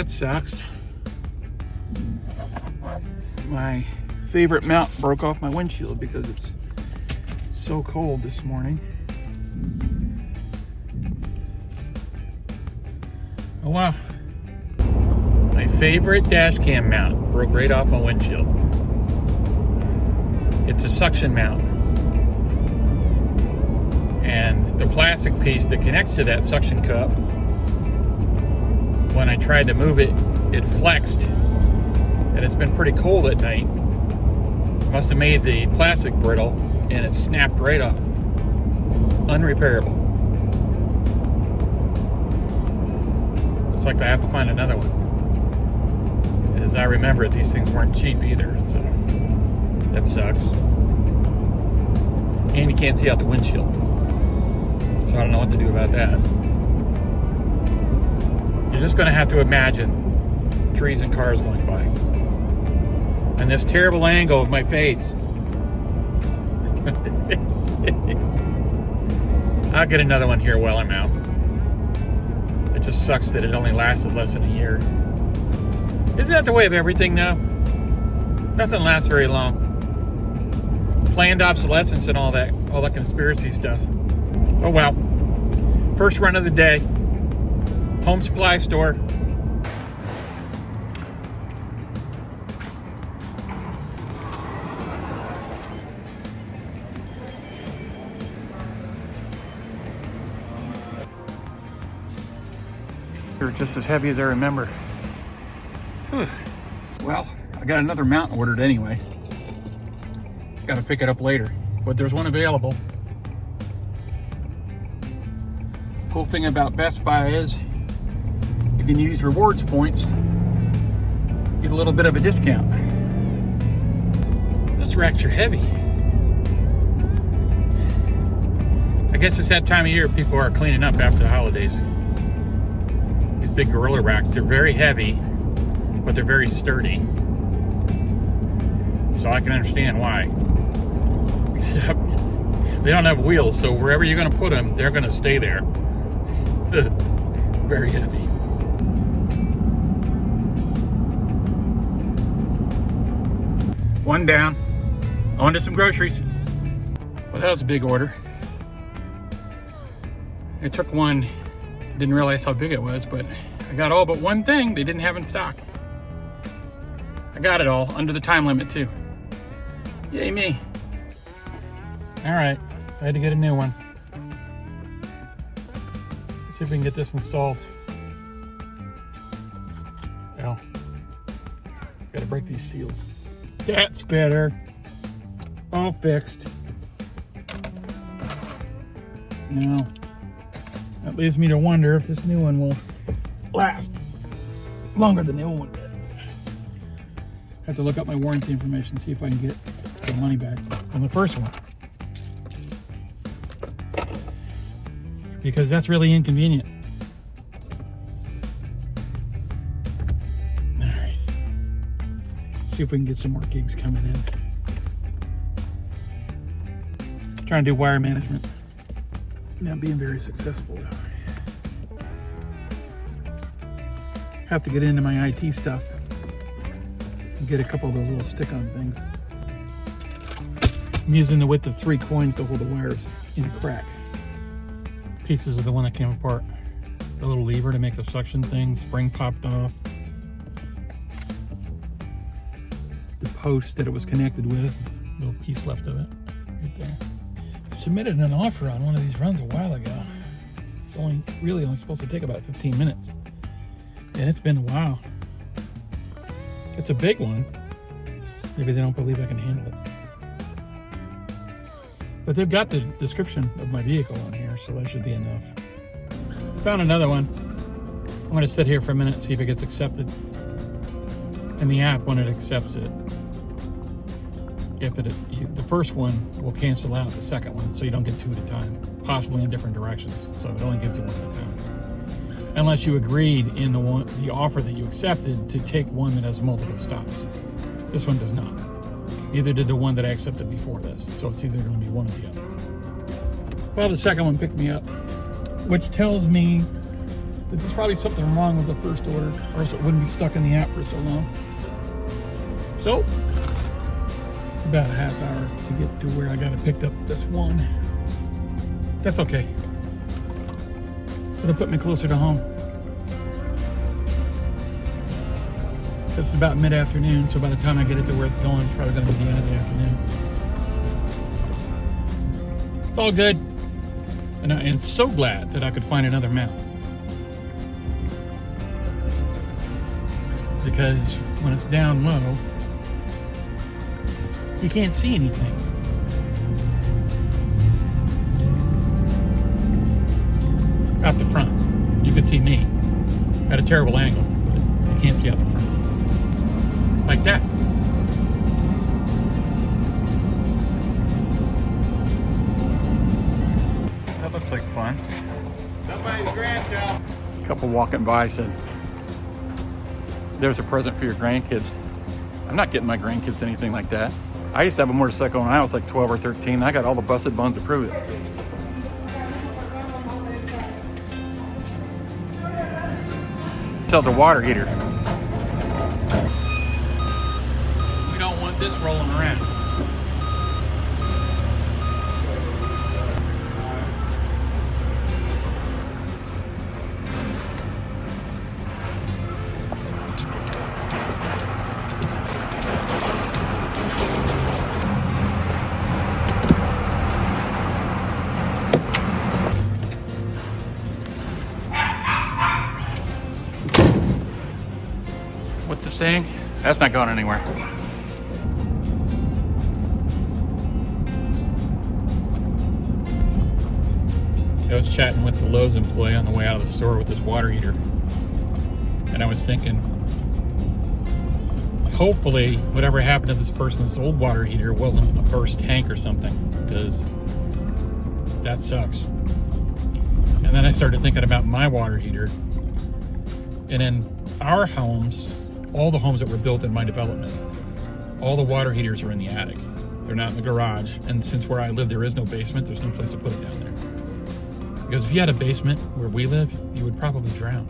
that sucks. My favorite mount broke off my windshield because it's so cold this morning. Oh wow. My favorite dash cam mount broke right off my windshield. It's a suction mount. And the plastic piece that connects to that suction cup, when I tried to move it, it flexed. And it's been pretty cold at night. Must have made the plastic brittle and it snapped right off. Unrepairable. Looks like I have to find another one. As I remember it, these things weren't cheap either, so that sucks. And you can't see out the windshield. So I don't know what to do about that. You're just going to have to imagine trees and cars going by. And this terrible angle of my face. I'll get another one here while I'm out. It just sucks that it only lasted less than a year. Isn't that the way of everything now? Nothing lasts very long. Planned obsolescence and all that conspiracy stuff. Oh well. First run of the day. Home supply store. They're just as heavy as I remember. Well, I got another mount ordered anyway. Got to pick it up later, but there's one available. Cool thing about Best Buy is you can use rewards points, get a little bit of a discount. Those racks are heavy. I guess it's that time of year people are cleaning up after the holidays. These big Gorilla racks, they're very heavy, but they're very sturdy. So I can understand why. Except they don't have wheels, so wherever you're going to put them, they're going to stay there. Very heavy. One down. On to some groceries. Well, that was a big order. I took one, didn't realize how big it was, but I got all but one thing they didn't have in stock. I got it all, under the time limit too. Yay me. All right, I had to get a new one. Let's see if we can get this installed. Well, gotta break these seals. That's better. All fixed. Now, that leads me to wonder if this new one will last longer than the old one did. Have to look up my warranty information, see if I can get the money back on the first one. Because that's really inconvenient. All right. See if we can get some more gigs coming in. Trying to do wire management. Not being very successful though. Have to get into my IT stuff and get a couple of those little stick-on things. I'm using the width of 3 coins to hold the wires in a crack. Pieces of the one that came apart. The little lever to make the suction thing, spring popped off. The post that it was connected with, little piece left of it, right there. I submitted an offer on one of these runs a while ago. It's really only supposed to take about 15 minutes. And it's been a while. It's a big one. Maybe they don't believe I can handle it. But they've got the description of my vehicle on here, so that should be enough. Found another one. I'm going to sit here for a minute and see if it gets accepted. And the app, when it accepts it, the first one will cancel out the second one, so you don't get 2 at a time, possibly in different directions. So it only gives you 1 at a time. Unless you agreed in the offer that you accepted to take one that has multiple stops. This one does not. Neither did the one that I accepted before this. So it's either going to be one or the other. Well, the second one picked me up, which tells me But there's probably something wrong with the first order, or else it wouldn't be stuck in the app for so long. So, about a half hour to get to where I got it picked up this one. That's okay. It'll put me closer to home. It's about mid-afternoon, so by the time I get it to where it's going, it's probably going to be the end of the afternoon. It's all good. And I am so glad that I could find another mount. Because when it's down low, you can't see anything. Out the front, you can see me at a terrible angle, but you can't see out the front. Like that. That looks like fun. Somebody's grandchild. A couple walking by said, "There's a present for your grandkids." I'm not getting my grandkids anything like that. I used to have a motorcycle when I was like 12 or 13. I got all the busted buns to prove it. Tell the water heater. We don't want this rolling around. What's the saying? That's not going anywhere. I was chatting with the Lowe's employee on the way out of the store with this water heater. And I was thinking, hopefully whatever happened to this person's old water heater wasn't a burst tank or something, because that sucks. And then I started thinking about my water heater. And in our homes, all the homes that were built in my development, all the water heaters are in the attic. They're not in the garage. And since where I live, there is no basement, there's no place to put it down there. Because if you had a basement where we live, you would probably drown.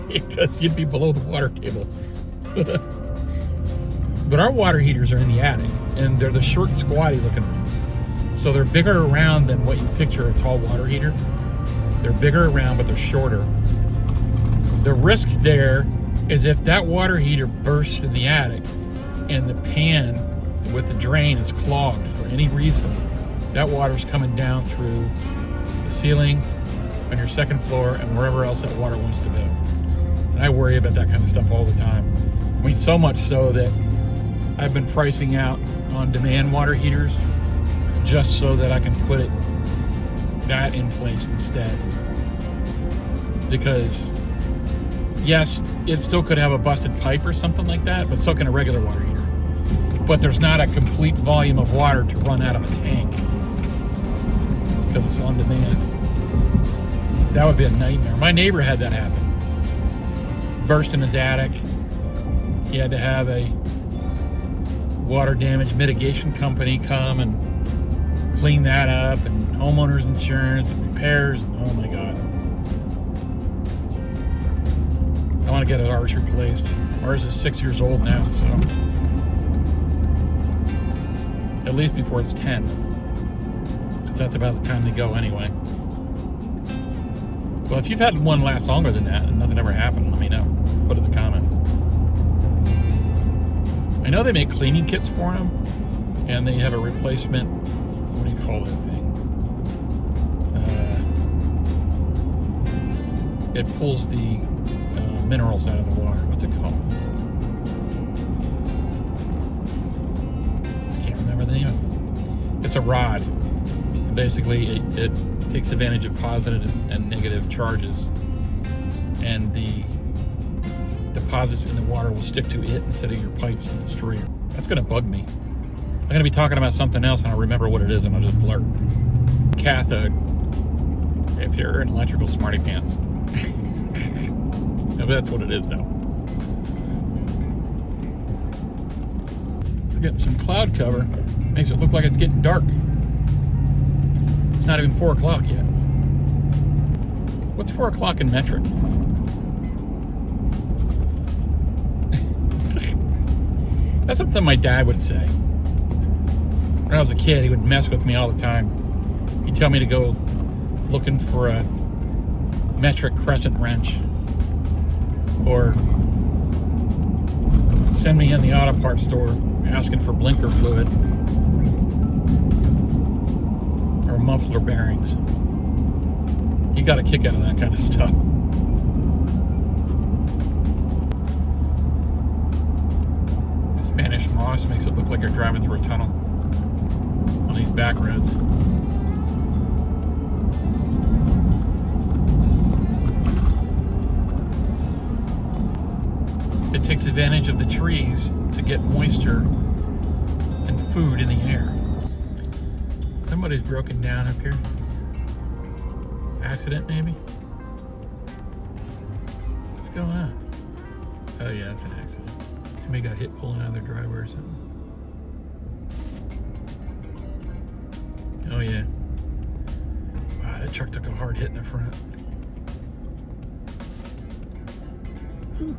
Because you'd be below the water table. But our water heaters are in the attic, and they're the short, squatty looking ones. So they're bigger around than what you picture a tall water heater. They're bigger around, but they're shorter. The risk there is if that water heater bursts in the attic and the pan with the drain is clogged for any reason, that water's coming down through the ceiling on your second floor and wherever else that water wants to go. And I worry about that kind of stuff all the time. I mean, so much so that I've been pricing out on demand water heaters just so that I can put that in place instead. Because yes, it still could have a busted pipe or something like that, but so can a regular water heater. But there's not a complete volume of water to run out of a tank because it's on demand. That would be a nightmare. My neighbor had that happen. Burst in his attic. He had to have a water damage mitigation company come and clean that up, and homeowners insurance and repairs, and oh my God. I want to get ours replaced. Ours is 6 years old now, so at least before it's 10. Because that's about the time they go anyway. Well, if you've had one last longer than that and nothing ever happened, let me know. Put it in the comments. I know they make cleaning kits for them, and they have a replacement, what do you call that thing? It pulls the minerals out of the water. What's it called? I can't remember the name of it. It's a rod. Basically, it takes advantage of positive and negative charges, and the deposits in the water will stick to it instead of your pipes and destroy you. That's going to bug me. I'm going to be talking about something else, and I'll remember what it is, and I'll just blurt. Cathode. If you're an electrical smarty pants. No, but that's what it is, though. We're getting some cloud cover. Makes it look like it's getting dark. It's not even 4 o'clock yet. What's 4 o'clock in metric? That's something my dad would say. When I was a kid, he would mess with me all the time. He'd tell me to go looking for a metric crescent wrench, or send me in the auto parts store asking for blinker fluid or muffler bearings. You got a kick out of that kind of stuff. Spanish moss makes it look like you're driving through a tunnel on these back roads. It takes advantage of the trees to get moisture and food in the air. Somebody's broken down up here. Accident, maybe? What's going on? Oh yeah, it's an accident. Somebody got hit pulling out of their driveway or something. Oh yeah. Wow, that truck took a hard hit in the front. Whew.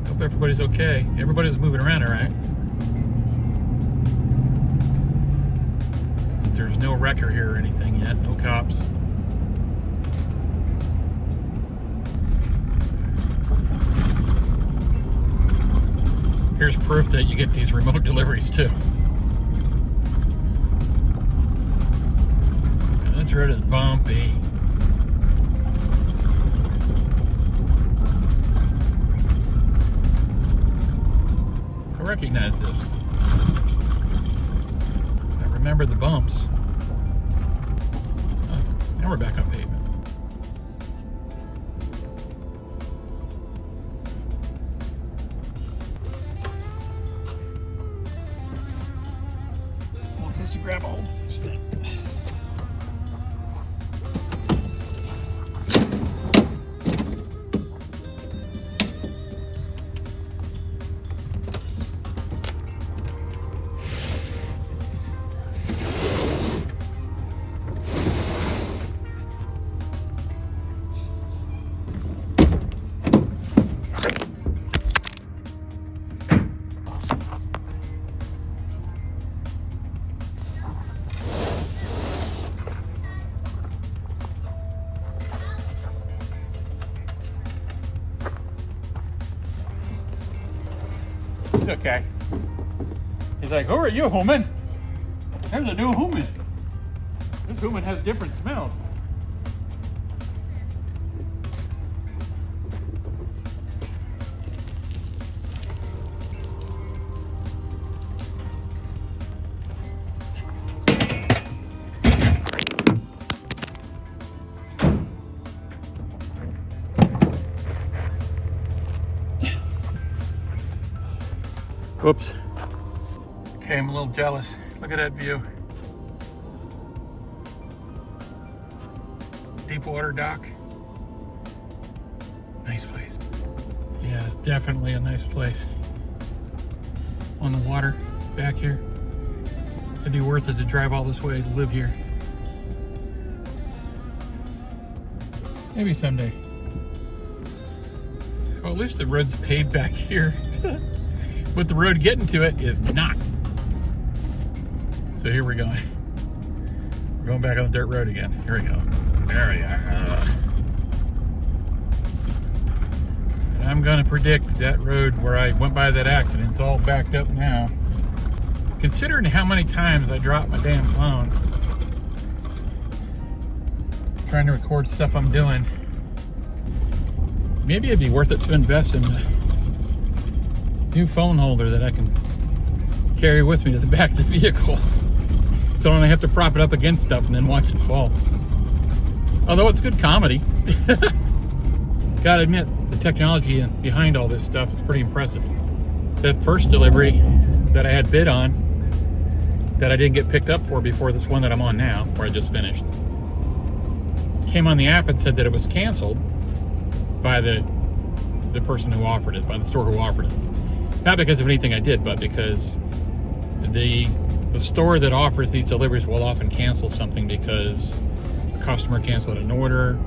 Hope everybody's okay. Everybody's moving around all right. There's no wrecker here or anything yet, no cops. Here's proof that you get these remote deliveries too. And this road is bumpy. I recognize this. Remember the bumps. Oh, now we're back on pavement. Well, first you grab a hold of this thing. Okay. He's like, who are you, human? There's a new human. This human has different smells. Whoops. Okay, I'm a little jealous. Look at that view. Deepwater dock. Nice place. Yeah, it's definitely a nice place. On the water back here. It'd be worth it to drive all this way to live here. Maybe someday. Well, at least the road's paved back here. But the road getting to it is not. So here we're going. We're going back on the dirt road again. Here we go. There we are. And I'm going to predict that road where I went by that accident is all backed up now. Considering how many times I dropped my damn phone trying to record stuff I'm doing, maybe it'd be worth it to invest in a new phone holder that I can carry with me to the back of the vehicle, so I don't have to prop it up against stuff and then watch it fall. Although it's good comedy. Gotta admit, the technology behind all this stuff is pretty impressive. The first delivery that I had bid on, that I didn't get picked up for before this one that I'm on now, where I just finished, came on the app and said that it was canceled by the person who offered it, by the store who offered it. Not because of anything I did, but because the store that offers these deliveries will often cancel something because a customer canceled an order,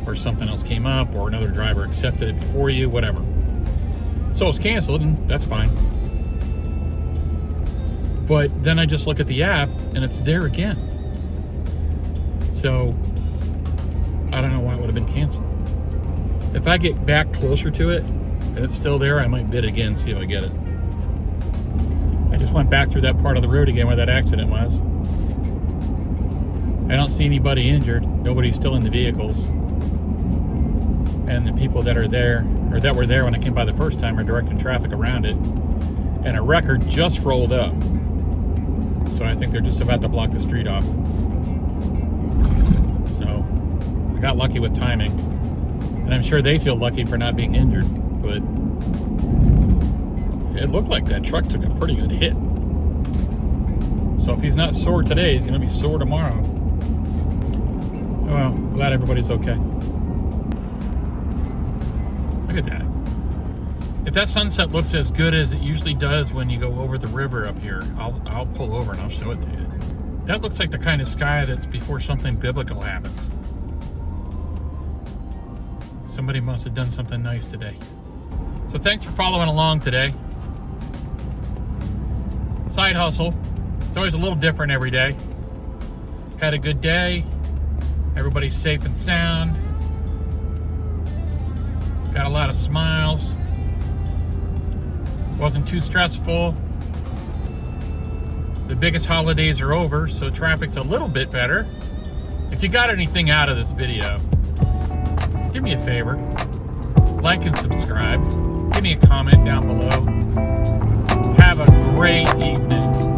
or something else came up, or another driver accepted it before you, whatever. So it's canceled, and that's fine. But then I just look at the app, and it's there again. So I don't know why it would have been canceled. If I get back closer to it, and it's still there, I might bid again, see if I get it. I just went back through that part of the road again where that accident was. I don't see anybody injured. Nobody's still in the vehicles. And the people that are there, or that were there when I came by the first time, are directing traffic around it. And a wrecker just rolled up. So I think they're just about to block the street off. So we got lucky with timing. And I'm sure they feel lucky for not being injured. But it looked like that truck took a pretty good hit. So if he's not sore today, he's going to be sore tomorrow. Well, glad everybody's okay. Look at that. If that sunset looks as good as it usually does when you go over the river up here, I'll pull over and I'll show it to you. That looks like the kind of sky that's before something biblical happens. Somebody must have done something nice today. So thanks for following along today. Side hustle. It's always a little different every day. Had a good day. Everybody's safe and sound. Got a lot of smiles. Wasn't too stressful. The biggest holidays are over, so traffic's a little bit better. If you got anything out of this video, do me a favor. Like and subscribe. Give me a comment down below. Have a great evening.